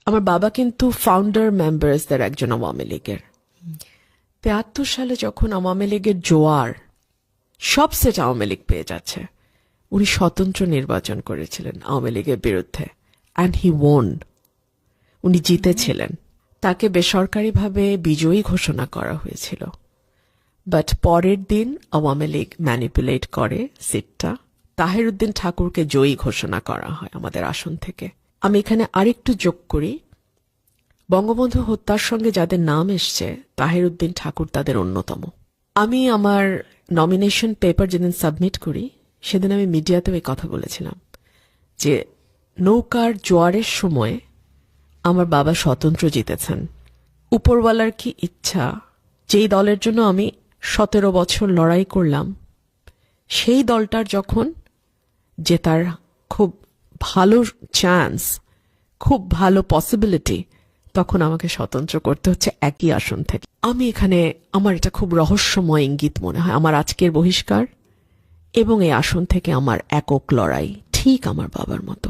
আমার বাবা কিন্তু ফাউন্ডার মেম্বার্সদের একজন আওয়ামী লীগের। ৭৩ সালে যখন আওয়ামী লীগের জোয়ার, সব সেট আওয়ামী লীগ পেয়ে যাচ্ছে, উনি স্বতন্ত্র নির্বাচন করেছিলেন আওয়ামী লীগের বিরুদ্ধে, অ্যান্ড হি ওন। উনি জিতেছিলেন। তাকে বেসরকারিভাবে বিজয়ী ঘোষণা করা হয়েছিল, বাট পরের দিন আওয়ামী লীগ ম্যানিপুলেট করে সিটটা, তাহেরউদ্দিন ঠাকুরকে জয়ী ঘোষণা করা হয় আমাদের আসন থেকে। আমি এখানে আরেকটু যোগ করি, বঙ্গবন্ধু হত্যার সঙ্গে যাদের নাম এসছে, তাহেরউদ্দিন ঠাকুর তাদের অন্যতম। আমি আমার নমিনেশন পেপার যেদিন সাবমিট করি, সেদিন আমি মিডিয়াতেও এই কথা বলেছিলাম যে নৌকার জোয়ারের সময় আমার বাবা স্বতন্ত্র জিতেছেন। উপরওয়ালার কি ইচ্ছা, যেই দলের জন্য আমি 17 বছর লড়াই করলাম, সেই দলটার যখন জেতার খুব ভালো চান্স, খুব ভালো পসিবিলিটি, তখন আমাকে স্বতন্ত্র করতে হচ্ছে একই আসন থেকে। আমি এখানে, আমার এটা খুব রহস্যময় ইঙ্গিত মনে হয়, আমার আজকের বহিষ্কার এবং এই আসন থেকে আমার একক লড়াই ঠিক আমার বাবার মতো।